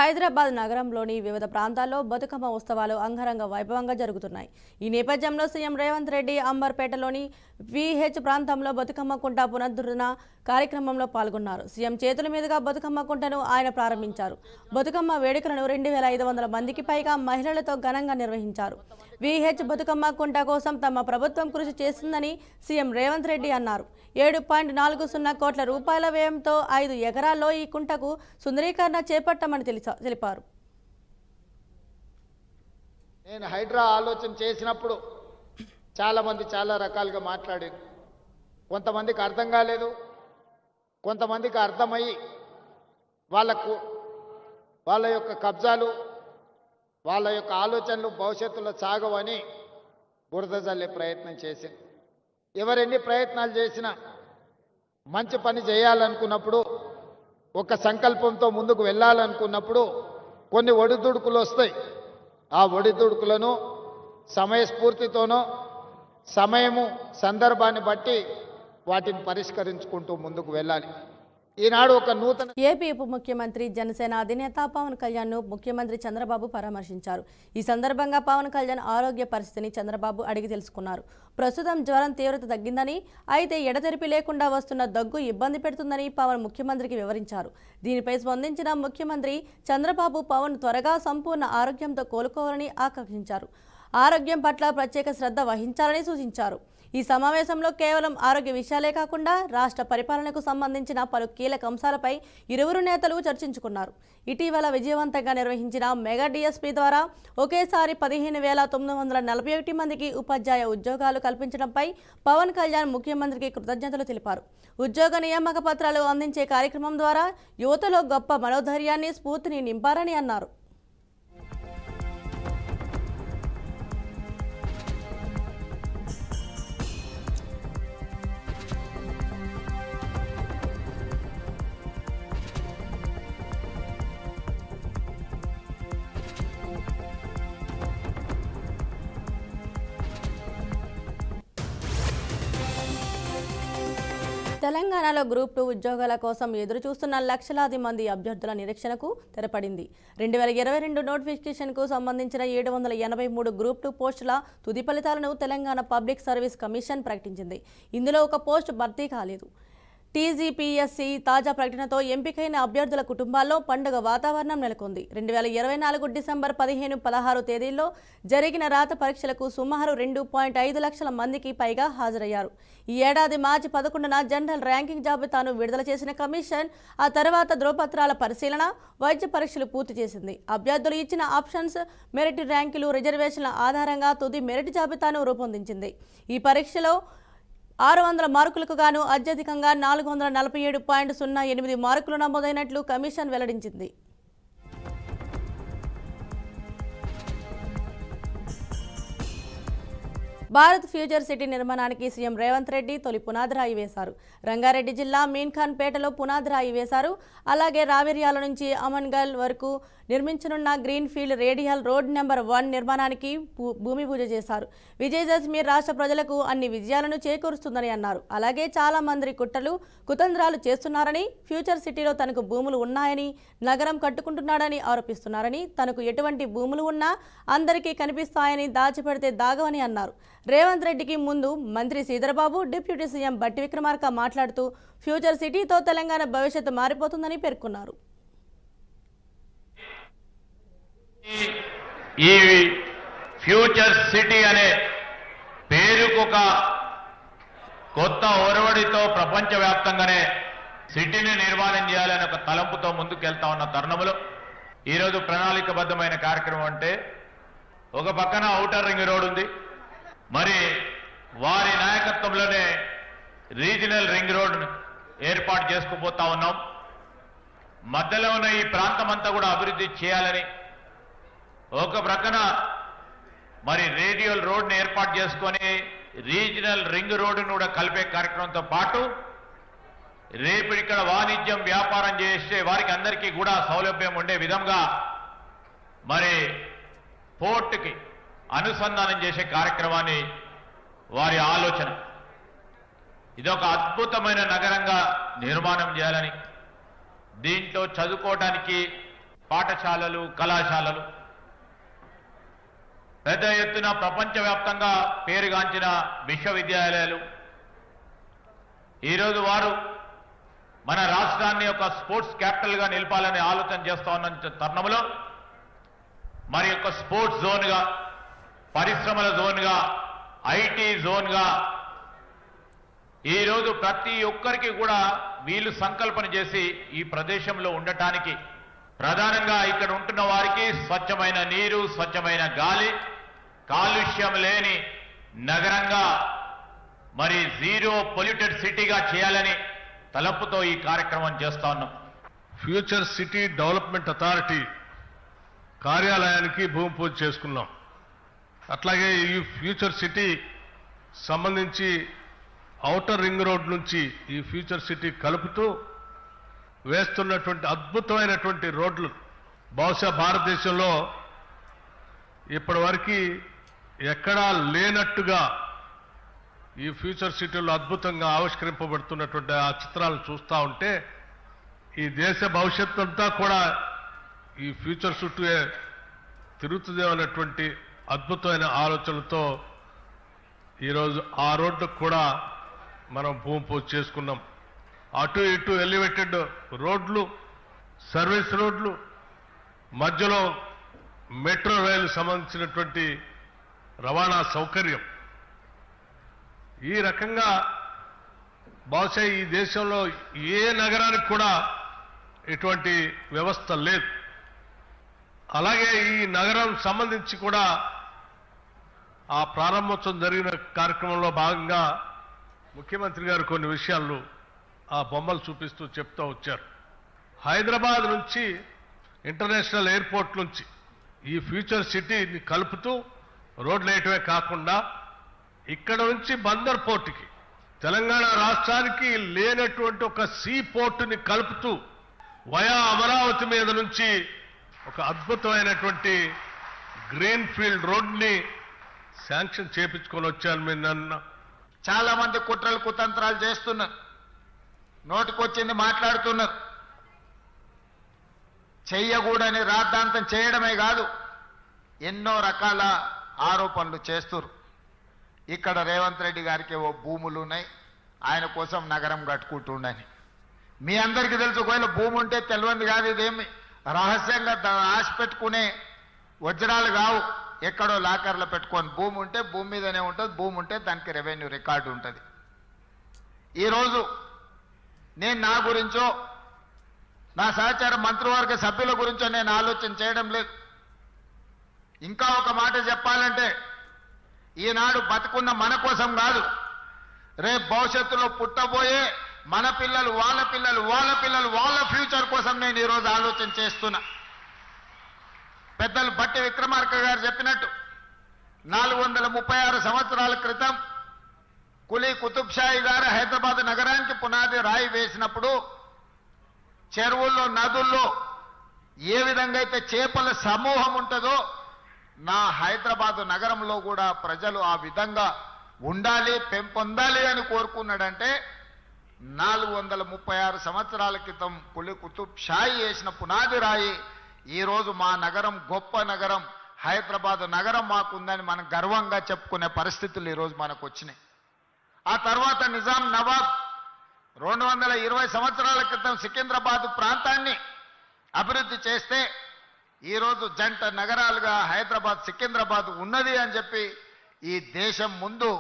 హైదరాబాద్ నగరంలోని వివిధ ప్రాంతాల్లో బతుకమ్మ ఉత్సవాలు అంగరంగ వైభవంగా జరుగుతున్నాయి. ఈ నేపథ్యంలో సీఎం రేవంత్ రెడ్డి అంబర్పేటలోని విహెచ్ ప్రాంతంలో బతుకమ్మ కుంట పునరుద్ధరణ కార్యక్రమంలో పాల్గొన్నారు. సీఎం చేతుల మీదుగా బతుకమ్మ కుంటను ఆయన ప్రారంభించారు. బతుకమ్మ వేడుకలను 2500 మందికి పైగా మహిళలతో ఘనంగా నిర్వహించారు. విహెచ్ బతుకమ్మ కుంట కోసం తమ ప్రభుత్వం కృషి చేస్తుందని సీఎం రేవంత్ రెడ్డి అన్నారు. 7.40 కోట్ల రూపాయల వ్యయంతో 5 ఎకరాల్లో ఈ కుంటకు సుందరీకరణ చేపట్టామని తెలిపారు. నేను హైడ్రా ఆలోచన చేసినప్పుడు చాలా మంది చాలా రకాలుగా మాట్లాడారు. కొంతమందికి అర్థం కాలేదు, కొంతమందికి అర్థమయ్యి వాళ్ళ యొక్క కబ్జాలు, వాళ్ళ యొక్క ఆలోచనలు భవిష్యత్తులో సాగవని బురద జల్లే ప్రయత్నం చేసింది. ఎవరెన్ని ప్రయత్నాలు చేసినా మంచి పని చేయాలనుకున్నప్పుడు, ఒక సంకల్పంతో ముందుకు వెళ్ళాలనుకున్నప్పుడు కొన్ని ఒడిదుడుకులు వస్తాయి. ఆ ఒడిదుడుకులను సమయస్ఫూర్తితోనో సమయము సందర్భాన్ని బట్టి వాటిని పరిష్కరించుకుంటూ ముందుకు వెళ్ళాలి. ఈనాడు ఒక నూతన ఏపీ ఉప ముఖ్యమంత్రి జనసేన అధినేత పవన్ కళ్యాణ్ ను ముఖ్యమంత్రి చంద్రబాబు పరామర్శించారు. ఈ సందర్భంగా పవన్ కళ్యాణ్ ఆరోగ్య పరిస్థితిని చంద్రబాబు అడిగి తెలుసుకున్నారు. ప్రస్తుతం జ్వరం తీవ్రత తగ్గిందని, అయితే ఎడతెరిపి లేకుండా వస్తున్న దగ్గు ఇబ్బంది పెడుతుందని పవన్ ముఖ్యమంత్రికి వివరించారు. దీనిపై స్పందించిన ముఖ్యమంత్రి చంద్రబాబు పవన్ త్వరగా సంపూర్ణ ఆరోగ్యంతో కోలుకోవాలని ఆకాంక్షించారు. ఆరోగ్యం పట్ల ప్రత్యేక శ్రద్ధ వహించాలని సూచించారు. ఈ సమావేశంలో కేవలం ఆరోగ్య విషయాలే కాకుండా రాష్ట్ర పరిపాలనకు సంబంధించిన పలు కీలక అంశాలపై ఇరువురు నేతలు చర్చించుకున్నారు. ఇటీవల విజయవంతంగా నిర్వహించిన మెగా డిఎస్పీ ద్వారా ఒకేసారి 15,941 మందికి ఉపాధ్యాయ ఉద్యోగాలు కల్పించడంపై పవన్ కళ్యాణ్ ముఖ్యమంత్రికి కృతజ్ఞతలు తెలిపారు. ఉద్యోగ నియామక పత్రాలు అందించే కార్యక్రమం ద్వారా యువతలో గొప్ప మనోధైర్యాన్ని, స్ఫూర్తిని నింపారని అన్నారు. తెలంగాణలో గ్రూప్ 2 ఉద్యోగాల కోసం ఎదురు చూస్తున్న లక్షలాది మంది అభ్యర్థుల నిరీక్షణకు తెరపడింది. 2022 నోటిఫికేషన్కు సంబంధించిన 783 గ్రూప్ 2 పోస్టుల తుది ఫలితాలను తెలంగాణ పబ్లిక్ సర్వీస్ కమిషన్ ప్రకటించింది. ఇందులో ఒక పోస్టు భర్తీ కాలేదు. టీజీపీఎస్సీ తాజా ప్రకటనతో ఎంపికైన అభ్యర్థుల కుటుంబాల్లో పండుగ వాతావరణం నెలకొంది. 2024 డిసెంబర్ 15, 16 తేదీల్లో జరిగిన రాత పరీక్షలకు సుమారు 2.5 లక్షల మందికి పైగా హాజరయ్యారు. ఈ ఏడాది మార్చి 11న జనరల్ ర్యాంకింగ్ జాబితాను విడుదల చేసిన కమిషన్ ఆ తర్వాత ధ్రువపత్రాల పరిశీలన, వైద్య పరీక్షలు పూర్తి చేసింది. అభ్యర్థులు ఇచ్చిన ఆప్షన్స్, మెరిట్ ర్యాంకులు, రిజర్వేషన్ల ఆధారంగా తుది మెరిట్ జాబితాను రూపొందించింది. ఈ పరీక్షలో 600 మార్కులకు గాను అత్యధికంగా 447.08 మార్కులు నమోదైనట్లు కమిషన్ వెల్లడించింది. భారత్ ఫ్యూచర్ సిటీ నిర్మాణానికి సీఎం రేవంత్ రెడ్డి తొలి పునాది రాయి వేశారు. రంగారెడ్డి జిల్లా మీన్ఖాన్ పేటలో పునాది రాయి వేశారు. అలాగే రావిర్యాల నుంచి అమన్గల్ వరకు నిర్మించనున్న green field radial road number 1 నిర్మాణానికి భూమి పూజ చేశారు. విజయదశమి రాష్ట్ర ప్రజలకు అన్ని విజయాలను చేకూరుస్తుందని అన్నారు. అలాగే చాలా మంది కుతంత్రాలు చేస్తున్నారని, ఫ్యూచర్ సిటీలో తనకు భూములు ఉన్నాయని, నగరం కట్టుకుంటున్నాడని ఆరోపిస్తున్నారని, తనకు ఎటువంటి భూములు ఉన్నా అందరికీ కనిపిస్తాయని, దాచిపెడితే దాగవని అన్నారు. రేవంత్ రెడ్డికి ముందు మంత్రి శ్రీధర్బాబు, డిప్యూటీ సీఎం బట్టి విక్రమార్క మాట్లాడుతూ ఫ్యూచర్ సిటీతో తెలంగాణ భవిష్యత్తు మారిపోతుందని పేర్కొన్నారు. ఈ ఫ్యూచర్ సిటీ అనే పేరుకొక కొత్త ఒరవడితో ప్రపంచవ్యాప్తంగానే సిటీని నిర్మాణం చేయాలని ఒక తలంపుతో ముందుకెళ్తా ఉన్న తరుణంలో ఈరోజు ప్రణాళికబద్ధమైన కార్యక్రమం అంటే ఒక పక్కన ఔటర్ రింగ్ రోడ్ ఉంది, మరి వారి నాయకత్వంలోనే రీజనల్ రింగ్ రోడ్ ఏర్పాటు చేసుకుపోతా ఉన్నాం. మధ్యలో ఉన్న ఈ ప్రాంతం అంతా కూడా అభివృద్ధి చేయాలని ఒక ప్రక్కన మరి రేడియల్ రోడ్ని ఏర్పాటు చేసుకొని రీజనల్ రింగ్ రోడ్డును కూడా కలిపే కార్యక్రమంతో పాటు రేపు ఇక్కడ వాణిజ్యం, వ్యాపారం చేసే వారికి అందరికీ కూడా సౌలభ్యం ఉండే విధంగా మరి పోర్టుకి అనుసంధానం చేసే కార్యక్రమాన్ని వారి ఆలోచన. ఇదొక అద్భుతమైన నగరంగా నిర్మాణం చేయాలని, దీంట్లో చదువుకోవడానికి పాఠశాలలు, కళాశాలలు, పెద్ద ఎత్తున ప్రపంచవ్యాప్తంగా పేరుగాంచిన విశ్వవిద్యాలయాలు ఈరోజు వారు మన రాష్ట్రాన్ని ఒక స్పోర్ట్స్ క్యాపిటల్గా నిలపాలని ఆలోచన చేస్తా ఉన్న తరుణంలో మరి ఒక స్పోర్ట్స్ జోన్గా, పరిశ్రమల జోన్గా, ఐటీ జోన్గా ఈరోజు ప్రతి ఒక్కరికి కూడా వీళ్ళు సంకల్పన చేసి ఈ ప్రదేశంలో ఉండటానికి ప్రధానంగా ఇక్కడ ఉంటున్న వారికి స్వచ్ఛమైన నీరు, స్వచ్ఛమైన గాలి, కాలుష్యం లేని నగరంగా మరి జీరో పొల్యూటెడ్ సిటీగా చేయాలని తలపుతో ఈ కార్యక్రమం చేస్తా ఉన్నాం. ఫ్యూచర్ సిటీ డెవలప్మెంట్ అథారిటీ కార్యాలయానికి భూమి పూజ చేసుకున్నాం. అట్లాగే ఈ ఫ్యూచర్ సిటీ సంబంధించి ఔటర్ రింగ్ రోడ్ నుంచి ఈ ఫ్యూచర్ సిటీ కలుపుతూ వేస్తున్నటువంటి అద్భుతమైనటువంటి రోడ్లు బహుశా భారతదేశంలో ఇప్పటివరకు ఎక్కడా లేనట్టుగా ఈ ఫ్యూచర్ సిటీలో అద్భుతంగా ఆవిష్కరింపబడుతున్నటువంటి ఆ చిత్రాలను చూస్తూ ఉంటే ఈ దేశ భవిష్యత్తు అంతా కూడా ఈ ఫ్యూచర్ చుట్టూ తిరుగుతుందేమన్నటువంటి అద్భుతమైన ఆలోచనలతో ఈరోజు ఆ రోడ్డుకు కూడా మనం భూమి పూజ చేసుకున్నాం. అటు ఇటు ఎలివేటెడ్ రోడ్లు, సర్వీస్ రోడ్లు, మధ్యలో మెట్రో రైలు సంబంధించినటువంటి రవాణా సౌకర్యం, ఈ రకంగా బహుశా ఈ దేశంలో ఏ నగరానికి కూడా ఇటువంటి వ్యవస్థ లేదు. అలాగే ఈ నగరం సంబంధించి కూడా ఆ ప్రారంభోత్సవం జరిగిన కార్యక్రమంలో భాగంగా ముఖ్యమంత్రి గారు కొన్ని విషయాలు ఆ బొమ్మలు చూపిస్తూ చెప్తూ వచ్చారు. హైదరాబాద్ నుంచి ఇంటర్నేషనల్ ఎయిర్పోర్ట్ నుంచి ఈ ఫ్యూచర్ సిటీని కలుపుతూ రోడ్లు వేయటమే కాకుండా ఇక్కడ నుంచి బందర్ పోర్టుకి, తెలంగాణ రాష్ట్రానికి లేనటువంటి ఒక సీ పోర్టుని కలుపుతూ వయా అమరావతి మీద నుంచి ఒక అద్భుతమైనటువంటి గ్రీన్ ఫీల్డ్ రోడ్ని శాంక్షన్ చేపించుకొని వచ్చాను. మీరు నన్ను చాలా మంది కుట్రలు కుతంత్రాలు చేస్తున్నారు, నోటికొచ్చింది మాట్లాడుతున్నారు. చెయ్యకూడని రాద్ధాంతం చేయడమే కాదు, ఎన్నో రకాల ఆరోపణలు చేస్తున్నారు. ఇక్కడ రేవంత్ రెడ్డి గారికి ఓ భూములు ఉన్నాయి, ఆయన కోసం నగరం కట్టుకుంటుండని. మీ అందరికీ తెలుసు, ఒకవేళ భూమి ఉంటే తెలియంది కాదు, ఇదేమి రహస్యంగా ఆశ పెట్టుకునే వజ్రాలు కావు. ఎక్కడో లాకర్లో పెట్టుకొని భూమి ఉంటే భూమి మీదనే ఉంటుంది, భూమి ఉంటే దానికి రెవెన్యూ రికార్డు ఉంటుంది. ఈరోజు నేను నా గురించో నా సహచార మంత్రివర్గ సభ్యుల గురించో నేను ఆలోచన చేయడం లేదు. ఇంకా ఒక మాట చెప్పాలంటే, ఈనాడు బతుకున్న మన కోసం కాదు, రేపు భవిష్యత్తులో పుట్టబోయే మన పిల్లలు, వాళ్ళ పిల్లలు, వాళ్ళ పిల్లలు, వాళ్ళ ఫ్యూచర్ కోసం నేను ఈరోజు ఆలోచన చేస్తున్నా. పెద్దలు బట్టి విక్రమార్క గారు చెప్పినట్టు 436 సంవత్సరాల క్రితం కులీ కుతుబ్షాహి గారు హైదరాబాద్ నగరానికి పునాది రాయి వేసినప్పుడు చెరువుల్లో, నదుల్లో ఏ విధంగా అయితే చేపల సమూహం ఉంటుందో నా హైదరాబాద్ నగరంలో కూడా ప్రజలు ఆ విధంగా ఉండాలి, పెంపొందాలి అని కోరుకున్నాడంటే 436 సంవత్సరాల క్రితం కులీ కుతుబ్షాహి వేసిన పునాది రాయి ఈరోజు మా నగరం గొప్ప నగరం, హైదరాబాద్ నగరం మాకుందని మనం గర్వంగా చెప్పుకునే పరిస్థితులు ఈరోజు మనకు వచ్చినాయి. ఆ తర్వాత నిజాం నవాబ్ 220 సంవత్సరాల క్రితం సికింద్రాబాద్ ప్రాంతాన్ని అభివృద్ధి చేస్తే ఈరోజు జంట నగరాలుగా హైదరాబాద్, సికింద్రాబాద్ ఉన్నది అని చెప్పి ఈ దేశం ముందు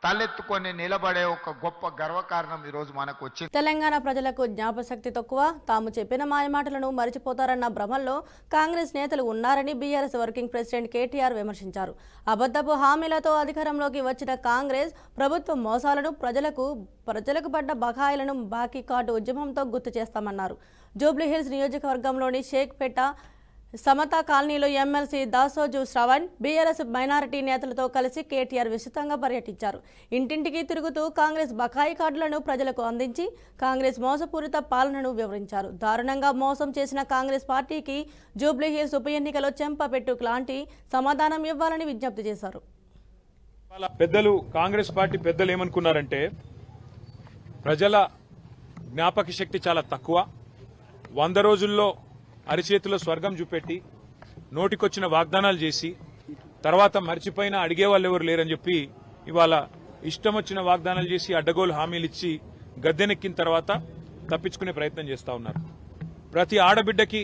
తలెత్తుకొని నిలబడే ఒక గొప్ప గర్వకారణం ఈరోజు మనకు వచ్చింది. తెలంగాణ ప్రజలకు జ్ఞాపశక్తి తక్కువ, తాము చెప్పిన మాయమాటలను మరిచిపోతారన్న భ్రమల్లో కాంగ్రెస్ నేతలు ఉన్నారని బీఆర్ఎస్ వర్కింగ్ ప్రెసిడెంట్ కేటీఆర్ విమర్శించారు. అబద్ధపు హామీలతో అధికారంలోకి వచ్చిన కాంగ్రెస్ ప్రభుత్వ మోసాలను, ప్రజలకు పడ్డ బకాయిలను బాకీ కార్డు ఉద్యమంతో గుర్తు చేస్తామన్నారు. జూబ్లీహిల్స్ నియోజకవర్గంలోని షేక్పేట సమతా కాలనీలో MLC Dasoju Shravan BRS minority నేతలతో కలిసి కేటీఆర్ విస్తృతంగా పర్యటించారు. ఇంటింటికి తిరుగుతూ కాంగ్రెస్ బకాయి కార్డులను ప్రజలకు అందించి కాంగ్రెస్ మోసపూరిత పాలనను వివరించారు. దారుణంగా మోసం చేసిన కాంగ్రెస్ పార్టీకి జూబ్లీహిల్స్ ఉప ఎన్నికలో చెంపపెట్టు లాంటి సమాధానం ఇవ్వాలని విజ్ఞప్తి చేశారు. పెద్దలు, కాంగ్రెస్ పార్టీ పెద్దలు ఏమనుకున్నారంటే ప్రజల జ్ఞాపక శక్తి చాలా తక్కువ, 100 రోజుల్లో అరిచేతిలో స్వర్గం చూపెట్టి నోటికొచ్చిన వాగ్దానాలు చేసి తర్వాత మర్చిపోయినా అడిగే వాళ్ళు ఎవరు లేరని చెప్పి ఇవాళ ఇష్టం వచ్చిన వాగ్దానాలు చేసి అడ్డగోలు హామీలు ఇచ్చి గద్దెనెక్కిన తర్వాత తప్పించుకునే ప్రయత్నం చేస్తా ఉన్నారు. ప్రతి ఆడబిడ్డకి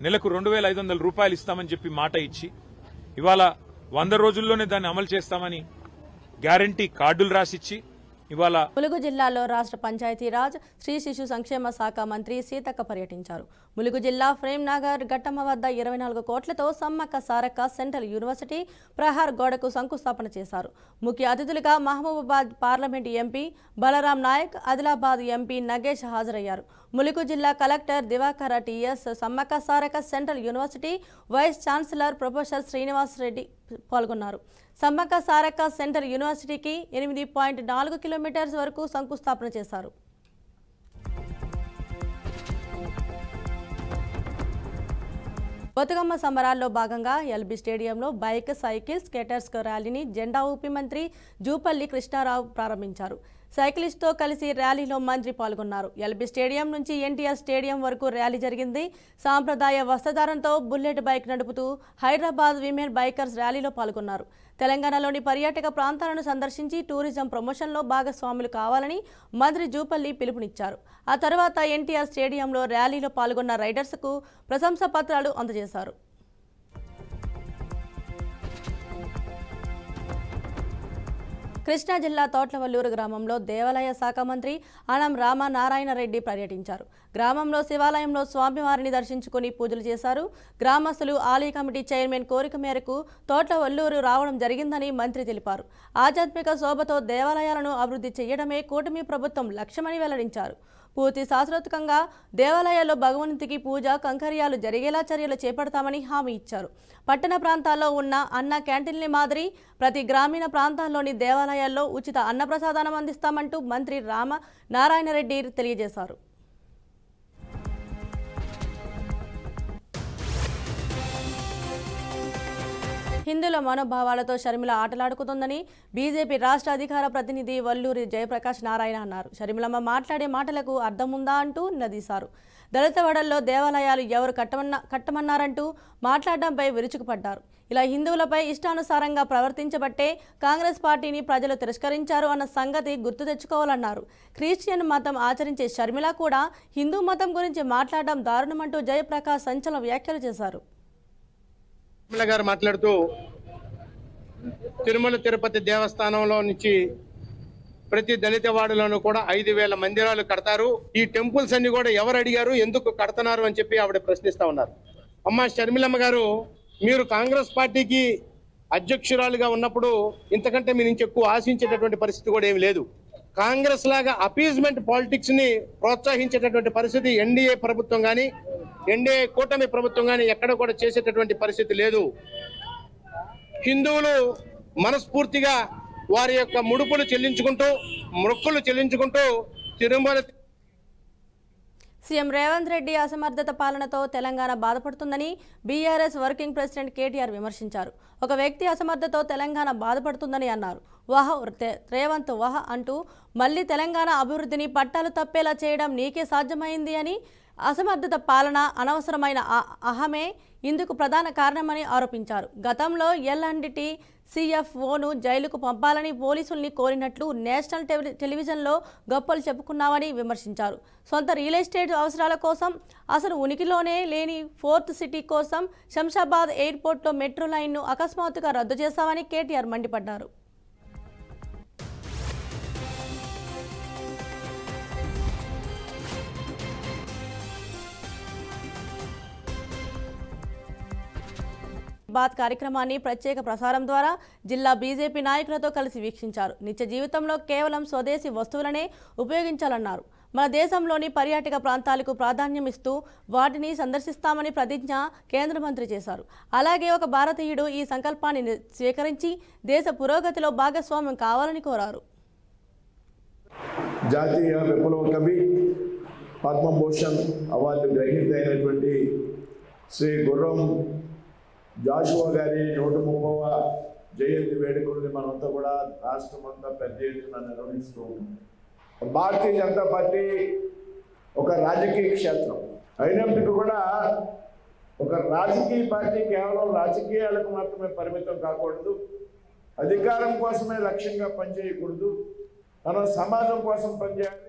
నెలకు 2,500 రూపాయలు ఇస్తామని చెప్పి మాట ఇచ్చి ఇవాళ 100 రోజుల్లోనే దాన్ని అమలు చేస్తామని గ్యారంటీ కార్డులు రాసిచ్చి ఇవాళ ములుగు జిల్లాలో రాష్ట్ర పంచాయతీరాజ్ స్త్రీ శిశు సంక్షేమ శాఖ మంత్రి సీతక్క పర్యటించారు. ములుగు జిల్లా ఫ్రేమ్నగర్ ఘట్టమ్మ వద్ద 24 కోట్లతో సమ్మక్క సారక్క సెంట్రల్ యూనివర్సిటీ ప్రహార్ గోడకు శంకుస్థాపన చేశారు. ముఖ్య అతిథులుగా Mahabubabad parliament MP Balaram Naik, Adilabad MP Nagesh హాజరయ్యారు. ములుగు జిల్లా collector Divakara TS, Sammakka Sarakka central university vice chancellor professor Srinivas Reddy పాల్గొన్నారు. సమ్మక్క సారక్క సెంట్రల్ యూనివర్సిటీకి 8.4 కిలోమీటర్స్ వరకు శంకుస్థాపన చేశారు. బతుకమ్మ సంబరాల్లో భాగంగా ఎల్బీ స్టేడియంలో బైక్, సైకిల్, స్కేటర్స్ ర్యాలీని జెండా ఊపి మంత్రి జూపల్లి కృష్ణారావు ప్రారంభించారు. సైక్లిస్ట్తో కలిసి ర్యాలీలో మంత్రి పాల్గొన్నారు. ఎల్బీ స్టేడియం నుంచి ఎన్టీఆర్ స్టేడియం వరకు ర్యాలీ జరిగింది. సాంప్రదాయ వస్త్రధారణతో బుల్లెట్ బైక్ నడుపుతూ హైదరాబాద్ విమెన్ బైకర్స్ ర్యాలీలో పాల్గొన్నారు. తెలంగాణలోని పర్యాటక ప్రాంతాలను సందర్శించి టూరిజం ప్రమోషన్లో భాగస్వాములు కావాలని మంత్రి జూపల్లి పిలుపునిచ్చారు. ఆ తర్వాత ఎన్టీఆర్ స్టేడియంలో ర్యాలీలో పాల్గొన్న రైడర్స్కు ప్రశంసా పత్రాలు అందజేశారు. కృష్ణా జిల్లా తోట్లవల్లూరు గ్రామంలో దేవాలయ శాఖ మంత్రి ఆనం రామనారాయణ రెడ్డి పర్యటించారు. గ్రామంలో శివాలయంలో స్వామివారిని దర్శించుకుని పూజలు చేశారు. గ్రామస్తులు ఆలయ కమిటీ చైర్మన్ కోరిక మేరకు తోట్లవల్లూరు రావడం జరిగిందని మంత్రి తెలిపారు. ఆధ్యాత్మిక శోభతో దేవాలయాలను అభివృద్ధి చేయడమే కూటమి ప్రభుత్వం లక్ష్యమని వెల్లడించారు. పూర్తి శాస్త్రోక్తంగా దేవాలయాల్లో భగవంతునికి పూజ కంకర్యాలు జరిగేలా చర్యలు చేపడతామని హామీ ఇచ్చారు. పట్టణ ప్రాంతాల్లో ఉన్న అన్న క్యాంటీన్ల మాదిరి ప్రతి గ్రామీణ ప్రాంతాల్లోని దేవాలయాల్లో ఉచిత అన్నప్రసాదానం అందిస్తామంటూ మంత్రి రామనారాయణరెడ్డి తెలియజేశారు. హిందువుల మనోభావాలతో షర్మిల ఆటలాడుకుతుందని బీజేపీ రాష్ట్ర అధికార ప్రతినిధి వల్లూరి జయప్రకాష్ నారాయణ అన్నారు. షర్మిలమ్మ మాట్లాడే మాటలకు అర్థముందా అంటూ నిలదీశారు. దళితవాడల్లో దేవాలయాలు ఎవరు కట్టమన్నారంటూ మాట్లాడడంపై విరుచుకుపడ్డారు. ఇలా హిందువులపై ఇష్టానుసారంగా ప్రవర్తించబట్టే కాంగ్రెస్ పార్టీని ప్రజలు తిరస్కరించారు అన్న సంగతి గుర్తు తెచ్చుకోవాలన్నారు. క్రిస్టియన్ మతం ఆచరించే షర్మిల కూడా హిందూ మతం గురించి మాట్లాడడం దారుణమంటూ జయప్రకాష్ సంచలన వ్యాఖ్యలు చేశారు. షర్మిల గారు మాట్లాడుతూ తిరుమల తిరుపతి దేవస్థానంలో నుంచి ప్రతి దళిత వార్డులోనూ కూడా 5,000 మందిరాలు కడతారు. ఈ టెంపుల్స్ అన్ని కూడా ఎవరు అడిగారు, ఎందుకు కడతన్నారు అని చెప్పి ఆవిడ ప్రశ్నిస్తా ఉన్నారు. అమ్మ షర్మిలమ్మ గారు, మీరు కాంగ్రెస్ పార్టీకి అధ్యక్షురాలుగా ఉన్నప్పుడు ఇంతకంటే మీ నుంచి ఎక్కువ ఆశించేటటువంటి పరిస్థితి కూడా ఏమి లేదు. కాంగ్రెస్ లాగా అపీజ్మెంట్ పాలిటిక్స్ ని ప్రోత్సహించేటటువంటి పరిస్థితి ఎన్డీఏ ప్రభుత్వం కానీ ఎన్డీఏ కూటమి ప్రభుత్వం కానీ ఎక్కడ కూడా చేసేటటువంటి పరిస్థితి లేదు. హిందువులు మనస్ఫూర్తిగా వారి యొక్క ముడుపులు చెల్లించుకుంటూ మొక్కులు చెల్లించుకుంటూ తిరుమల. సీఎం రేవంత్ రెడ్డి అసమర్థత పాలనతో తెలంగాణ బాధపడుతుందని బీఆర్ఎస్ వర్కింగ్ ప్రెసిడెంట్ కేటీఆర్ విమర్శించారు. ఒక వ్యక్తి అసమర్థతతో తెలంగాణ బాధపడుతుందని అన్నారు. వాహ్ రేవంత్ వాహ్ అంటూ మళ్లీ తెలంగాణ అభివృద్ధిని పట్టాలు తప్పేలా చేయడం నీకే సాధ్యమైంది అని, అసమర్థత పాలన, అనవసరమైన అహమే ఇందుకు ప్రధాన కారణమని ఆరోపించారు. గతంలో ఎల్ఎండిటి సిఎఫ్ఓను జైలుకు పంపాలని పోలీసుల్ని కోరినట్లు నేషనల్ టెలివిజన్లో గొప్పలు చెప్పుకున్నామని విమర్శించారు. సొంత రియల్ ఎస్టేట్ అవసరాల కోసం, అసలు ఉనికిలోనే లేని ఫోర్త్ సిటీ కోసం శంషాబాద్ ఎయిర్పోర్ట్లో మెట్రో లైన్ను అకస్మాత్తుగా రద్దు చేశామని కేటీఆర్ మండిపడ్డారు. బాత్ కార్యక్రమాన్ని ప్రత్యేక ప్రసారం ద్వారా జిల్లా బీజేపీ నాయకులతో కలిసి వీక్షించారు. నిత్య జీవితంలో కేవలం స్వదేశీ వస్తువులనే ఉపయోగించాలన్నారు. మన దేశంలోని పర్యాటక ప్రాంతాలకు ప్రాధాన్యం ఇస్తూ వాటిని సందర్శిస్తామని ప్రతిజ్ఞ కేంద్ర మంత్రి చేశారు. అలాగే ఒక భారతీయుడు ఈ సంకల్పాన్ని స్వీకరించి దేశ పురోగతిలో భాగస్వామ్యం కావాలని కోరారు. జాతీయ విప్లవ కవి, పద్మభూషణ్ అవార్డు గ్రహీత అయినటువంటి శ్రీ గుర్రం జాషువా గారి 130వ జయంతి వేడుకల్ని మనంతా కూడా రాష్ట్రమంతా పెద్ద ఎత్తున నిర్వహిస్తూ ఉన్నాం. భారతీయ జనతా పార్టీ ఒక రాజకీయ క్షేత్రం అయినప్పటికీ కూడా ఒక రాజకీయ పార్టీ కేవలం రాజకీయాలకు మాత్రమే పరిమితం కాకూడదు, అధికారం కోసమే లక్ష్యంగా పనిచేయకూడదు, మనం సమాజం కోసం పనిచేయాలి.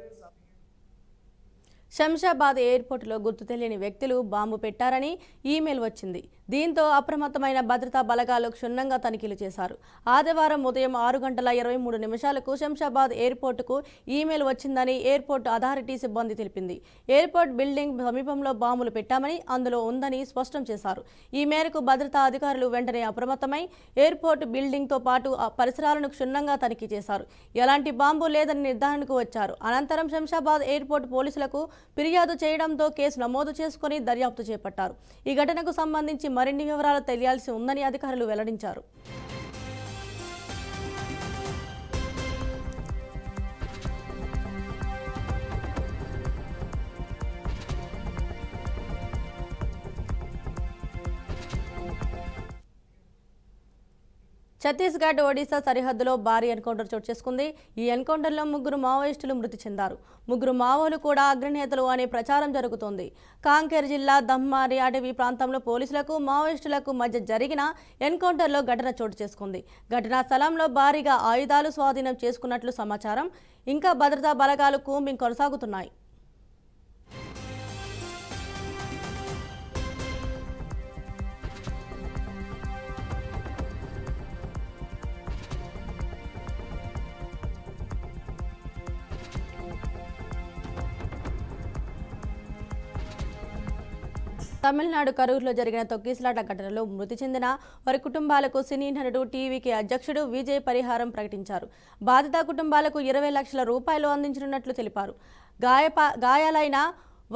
శంషాబాద్ ఎయిర్పోర్టులో గుర్తు తెలియని వ్యక్తులు బాంబు పెట్టారని ఈమెయిల్ వచ్చింది. దీంతో అప్రమత్తమైన భద్రతా బలగాలు క్షుణ్ణంగా తనిఖీలు చేశారు. ఆదివారం ఉదయం 6:23 శంషాబాద్ ఎయిర్పోర్టుకు ఈమెయిల్ వచ్చిందని ఎయిర్పోర్ట్ అథారిటీ సిబ్బంది తెలిపింది. ఎయిర్పోర్ట్ బిల్డింగ్ సమీపంలో బాంబులు పెట్టామని, అందులో ఉందని స్పష్టం చేశారు. ఈ మేరకు భద్రతా అధికారులు వెంటనే అప్రమత్తమై ఎయిర్పోర్ట్ బిల్డింగ్తో పాటు పరిసరాలను క్షుణ్ణంగా తనిఖీ చేశారు. ఎలాంటి బాంబు లేదని నిర్ధారణకు వచ్చారు. అనంతరం శంషాబాద్ ఎయిర్పోర్ట్ పోలీసులకు ఫిర్యాదు చేయడంతో కేసు నమోదు చేసుకుని దర్యాప్తు చేపట్టారు. ఈ ఘటనకు సంబంధించి మరిన్ని వివరాలు తెలియాల్సి ఉందని అధికారులు వెల్లడించారు. ఛత్తీస్గఢ్ ఒడిశా సరిహద్దులో భారీ ఎన్కౌంటర్ చోటు చేసుకుంది. ఈ ఎన్కౌంటర్లో 3 మావోయిస్టులు మృతి చెందారు. 3 మావోలు కూడా అగ్రనేతలు అనే ప్రచారం జరుగుతోంది. కాంకేర్ జిల్లా దమ్మారి అటవీ ప్రాంతంలో పోలీసులకు మావోయిస్టులకు మధ్య జరిగిన ఎన్కౌంటర్లో ఘటన చోటు చేసుకుంది. ఘటనా స్థలంలో భారీగా ఆయుధాలు స్వాధీనం చేసుకున్నట్లు సమాచారం. ఇంకా భద్రతా బలగాలు కూంబింగ్ కొనసాగుతున్నాయి. తమిళనాడు కరూరులో జరిగిన తొక్కిసలాట ఘటనలో మృతి చెందిన వారి కుటుంబాలకు సినీ నటుడు టీవీకే అధ్యక్షుడు విజయ్ పరిహారం ప్రకటించారు. బాధిత కుటుంబాలకు 20 లక్షల రూపాయలు అందించనున్నట్లు తెలిపారు. గాయాలైన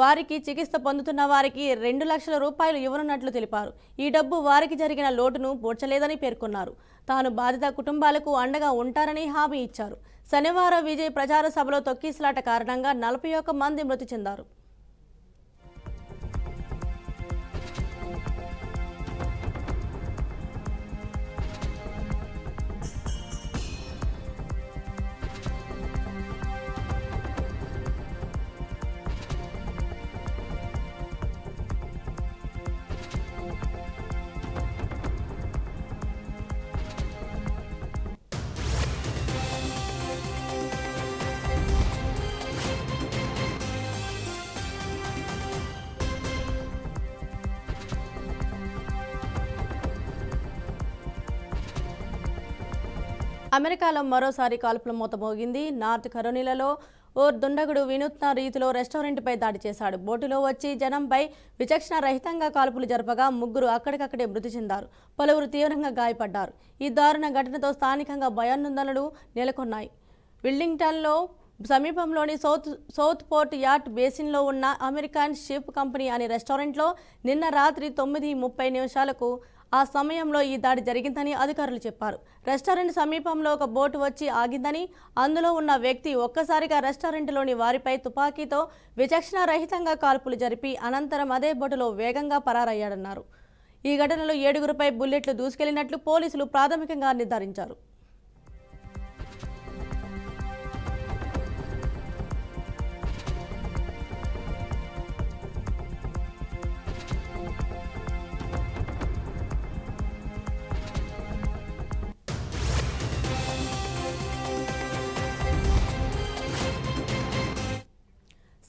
వారికి చికిత్స పొందుతున్న వారికి 2 లక్షల రూపాయలు ఇవ్వనున్నట్లు తెలిపారు. ఈ డబ్బు వారికి జరిగిన లోటును పూడ్చలేదని పేర్కొన్నారు. తాను బాధిత కుటుంబాలకు అండగా ఉంటారని హామీ ఇచ్చారు. శనివారం విజయ్ ప్రచార సభలో తొక్కిసలాట కారణంగా 41 మంది మృతి చెందారు. అమెరికాలో మరోసారి కాల్పుల మూత మోగింది. నార్త్ కరోలినాలో ఓ దుండగుడు వినూత్న రీతిలో రెస్టారెంట్పై దాడి చేశాడు. బోటులో వచ్చి జనంపై విచక్షణ రహితంగా కాల్పులు జరపగా 3 అక్కడికక్కడే మృతి చెందారు. పలువురు తీవ్రంగా గాయపడ్డారు. ఈ దారుణ ఘటనతో స్థానికంగా భయాందోళనలు నెలకొన్నాయి. విల్లింగ్టన్లో సమీపంలోని సౌత్ పోర్ట్ యార్డ్ బేసిన్లో ఉన్న అమెరికన్ షిప్ కంపెనీ అనే రెస్టారెంట్లో నిన్న రాత్రి 9:30 ఆ సమయంలో ఈ దాడి జరిగిందని అధికారులు చెప్పారు. రెస్టారెంట్ సమీపంలో ఒక బోటు వచ్చి ఆగిందని, అందులో ఉన్న వ్యక్తి ఒక్కసారిగా రెస్టారెంట్లోని వారిపై తుపాకీతో విచక్షణ రహితంగా కాల్పులు జరిపి అనంతరం అదే బోటులో వేగంగా పరారయ్యాడన్నారు. ఈ ఘటనలో 7గురిపై బుల్లెట్లు దూసుకెళ్లినట్లు పోలీసులు ప్రాథమికంగా నిర్ధారించారు.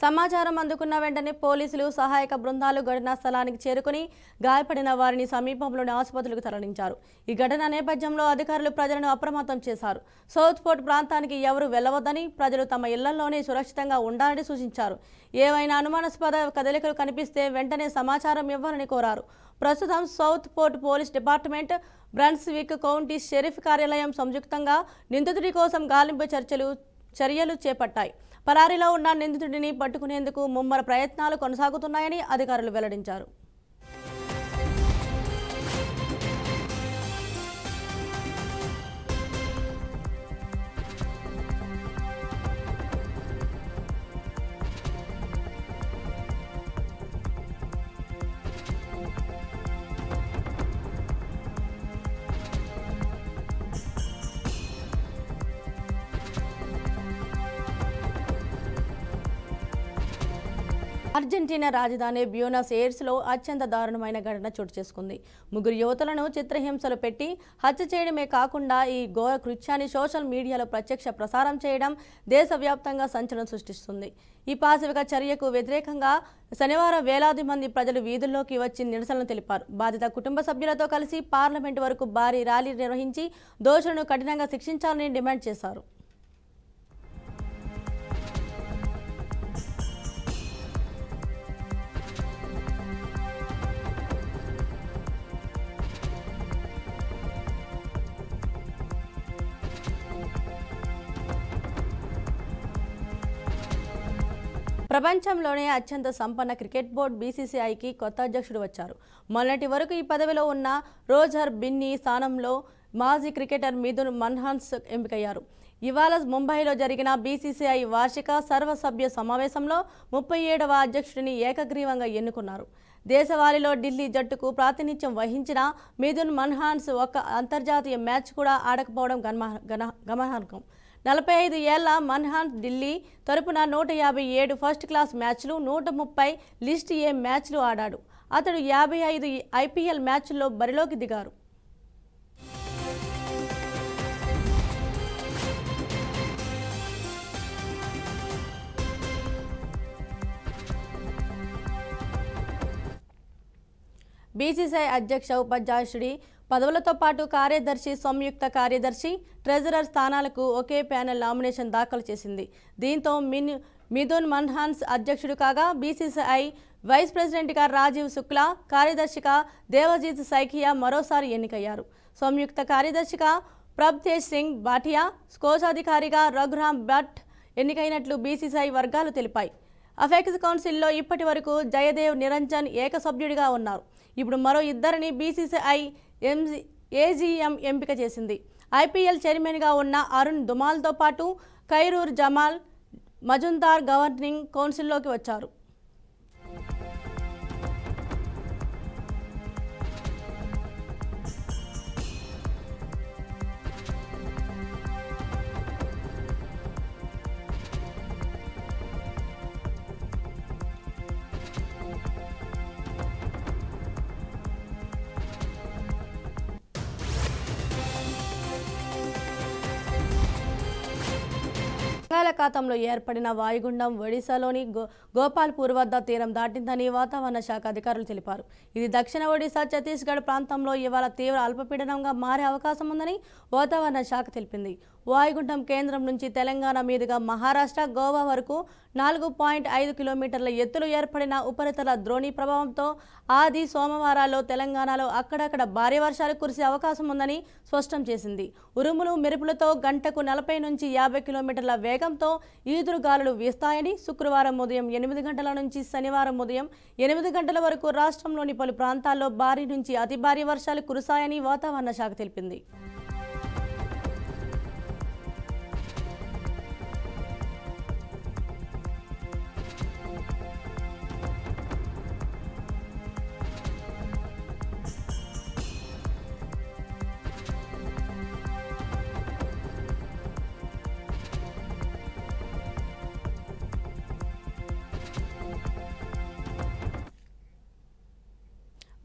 సమాచారం అందుకున్న వెంటనే పోలీసులు సహాయక బృందాలు ఘటనా స్థలానికి చేరుకుని గాయపడిన వారిని సమీపంలోని ఆసుపత్రులకు తరలించారు. ఈ ఘటన నేపథ్యంలో అధికారులు ప్రజలను అప్రమత్తం చేశారు. సౌత్ పోర్ట్ ప్రాంతానికి ఎవరూ వెళ్లవద్దని, ప్రజలు తమ ఇళ్లలోనే సురక్షితంగా ఉండాలని సూచించారు. ఏవైనా అనుమానాస్పద కదలికలు కనిపిస్తే వెంటనే సమాచారం ఇవ్వాలని కోరారు. ప్రస్తుతం south port police department, Brunswick county sheriff కార్యాలయం సంయుక్తంగా నిందితుడి కోసం గాలింపు చర్యలు చేపట్టాయి. పరారీలో ఉన్న నిందితుడిని పట్టుకునేందుకు ముమ్మర ప్రయత్నాలు కొనసాగుతున్నాయని అధికారులు వెల్లడించారు. అర్జెంటీనా రాజధాని బ్యూనస్ ఎయిర్స్లో అత్యంత దారుణమైన ఘటన చోటు చేసుకుంది. ముగ్గురు యువతులను చిత్రహింసలు పెట్టి హత్య చేయడమే కాకుండా ఈ ఘోర కృత్యాన్ని సోషల్ మీడియాలో ప్రత్యక్ష ప్రసారం చేయడం దేశవ్యాప్తంగా సంచలనం సృష్టిస్తుంది. ఈ పాశవిక చర్యకు వ్యతిరేకంగా శనివారం వేలాది మంది ప్రజలు వీధుల్లోకి వచ్చి నిరసనలు తెలిపారు. బాధిత కుటుంబ సభ్యులతో కలిసి పార్లమెంటు వరకు భారీ ర్యాలీ నిర్వహించి దోషులను కఠినంగా శిక్షించాలని డిమాండ్ చేశారు. ప్రపంచంలోనే అత్యంత సంపన్న క్రికెట్ బోర్డు బీసీసీఐకి కొత్త అధ్యక్షుడు వచ్చారు. మొన్నటి వరకు ఈ పదవిలో ఉన్న రోజర్ బిన్నీ స్థానంలో మాజీ క్రికెటర్ మిథున్ మన్హాన్స్ ఎంపికయ్యారు. ఇవాళ ముంబైలో జరిగిన బీసీసీఐ వార్షిక సర్వసభ్య సమావేశంలో 37వ అధ్యక్షుడిని ఏకగ్రీవంగా ఎన్నుకున్నారు. దేశవాళీలో ఢిల్లీ జట్టుకు ప్రాతినిధ్యం వహించిన మిథున్ మన్హాన్స్ ఒక్క అంతర్జాతీయ మ్యాచ్ కూడా ఆడకపోవడం గమనార్హం. 45 ఏళ్ల మన్హాన్స్ ఢిల్లీ తరపున 157 ఫస్ట్ క్లాస్ మ్యాచ్లు, 130 లిస్ట్ ఏ మ్యాచ్లు ఆడాడు. అతడు 55 ఐపీఎల్ మ్యాచ్ల్లో బరిలోకి దిగారు. బీసీసీఐ అధ్యక్ష ఉపాధ్యక్షుడి పదవులతో పాటు కార్యదర్శి, సంయుక్త కార్యదర్శి, ట్రెజరర్ స్థానాలకు ఒకే ప్యానెల్ నామినేషన్ దాఖలు చేసింది. దీంతో మిథున్ మన్హాన్స్ అధ్యక్షుడు కాగా బీసీసీఐ వైస్ ప్రెసిడెంట్గా రాజీవ్ శుక్లా, కార్యదర్శిగా దేవజిత్ సైకియా మరోసారి ఎన్నికయ్యారు. సంయుక్త కార్యదర్శిగా ప్రభ్తేజ్ సింగ్ భాటియా, కోశాధికారిగా రఘురామ్ భట్ ఎన్నికైనట్లు బీసీసీఐ వర్గాలు తెలిపాయి. అఫెక్స్ కౌన్సిల్లో ఇప్పటి వరకు జయదేవ్ నిరంజన్ ఏకసభ్యుడిగా ఉన్నారు. ఇప్పుడు మరో ఇద్దరిని బీసీసీఐ ఏజీఎం ఎంపిక చేసింది. ఐపీఎల్ చైర్మన్గా ఉన్న అరుణ్ దుమాల్తో పాటు ఖైరూర్ జమాల్ మజుందార్ గవర్నింగ్ కౌన్సిల్లోకి వచ్చారు. బంగాళాఖాతంలో ఏర్పడిన వాయుగుండం ఒడిశాలోని గోపాల్పూర్ వద్ద తీరం దాటిందని వాతావరణ శాఖ అధికారులు తెలిపారు. ఇది దక్షిణ ఒడిశా, ఛత్తీస్గఢ్ ప్రాంతంలో ఇవాళ తీవ్ర అల్పపీడనంగా మారే అవకాశం ఉందని వాతావరణ శాఖ తెలిపింది. వాయుగుండం కేంద్రం నుంచి తెలంగాణ మీదుగా మహారాష్ట్ర, గోవా వరకు 4.5 కిలోమీటర్ల ఎత్తులు ఏర్పడిన ఉపరితల ద్రోణి ప్రభావంతో ఆది సోమవారాల్లో తెలంగాణలో అక్కడక్కడ భారీ వర్షాలు కురిసే అవకాశం ఉందని స్పష్టం చేసింది. ఉరుములు, మెరుపులతో గంటకు 40 నుంచి 50 కిలోమీటర్ల వేగంతో ఈదురుగాలులు వీస్తాయని, శుక్రవారం ఉదయం 8 గంటల నుంచి శనివారం ఉదయం 8 గంటల వరకు రాష్ట్రంలోని పలు ప్రాంతాల్లో భారీ నుంచి అతి భారీ వర్షాలు కురుస్తాయని వాతావరణ శాఖ తెలిపింది.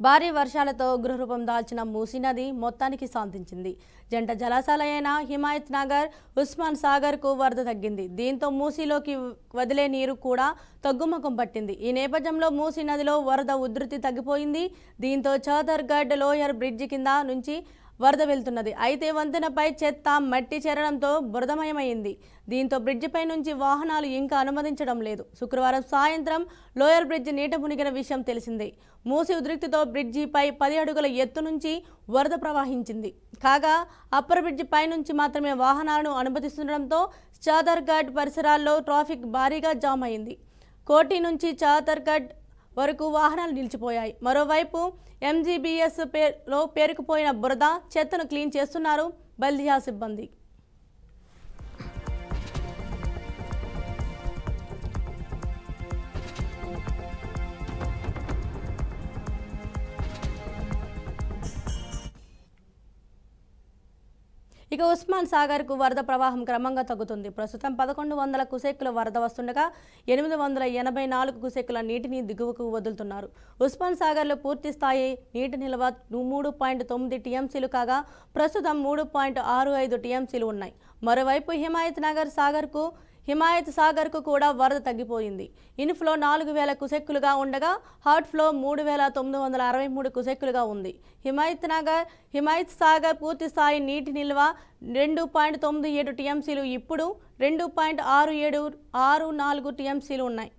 భారీ వర్షాలతో ఉగ్రరూపం దాల్చిన మూసీ నది మొత్తానికి శాంతించింది. జంట జలాశయాలైన హిమాయత్ నగర్, ఉస్మాన్ సాగర్కు వరద తగ్గింది. దీంతో మూసీలోకి వదిలే నీరు కూడా తగ్గుముఖం పట్టింది. ఈ నేపథ్యంలో మూసీ నదిలో వరద ఉధృతి తగ్గిపోయింది. దీంతో చాదర్గఢ్ లోయర్ బ్రిడ్జి కింద నుంచి వరద వెళ్తున్నది. అయితే వంతెనపై చెత్త, మట్టి చేరడంతో బురదమయమైంది. దీంతో బ్రిడ్జిపై నుంచి వాహనాలు ఇంకా అనుమతించడం లేదు. శుక్రవారం సాయంత్రం లోయర్ బ్రిడ్జి నీట మునిగిన విషయం తెలిసిందే. మూసి ఉద్రిక్తితో బ్రిడ్జిపై 10 అడుగుల ఎత్తు నుంచి వరద ప్రవహించింది. కాగా అప్పర్ బ్రిడ్జి పై నుంచి మాత్రమే వాహనాలను అనుమతిస్తుండటంతో చాదర్గఢ్ పరిసరాల్లో ట్రాఫిక్ భారీగా జామ్ అయింది. కోటి నుంచి చాదర్గఢ్ వరకు వాహనాలు నిలిచిపోయాయి. మరోవైపు ఎంజీబీఎస్ లో పేరుకుపోయిన బురద, చెత్తను క్లీన్ చేస్తున్నారు బల్దియా సిబ్బంది. ఇక ఉస్మాన్ సాగర్కు వరద ప్రవాహం క్రమంగా తగ్గుతుంది. ప్రస్తుతం 1100 క్యూసెక్కుల వరద వస్తుండగా 884 క్యూసెక్కుల నీటిని దిగువకు వదులుతున్నారు. ఉస్మాన్ సాగర్లో పూర్తి స్థాయి నీటి నిల్వ 3.9 టీఎంసీలు కాగా ప్రస్తుతం 3.65 టీఎంసీలు ఉన్నాయి. మరోవైపు హిమాయత్ సాగర్కు కూడా వరద తగ్గిపోయింది. ఇన్ఫ్లో 4000 క్యూసెక్కులుగా ఉండగా అవుట్ఫ్లో 3963 క్యూసెక్కులుగా ఉంది. హిమాయత్ సాగర్ పూర్తి స్థాయి నీటి నిల్వ 2.97 టీఎంసీలు ఇప్పుడు 2.64 టీఎంసీలు ఉన్నాయి.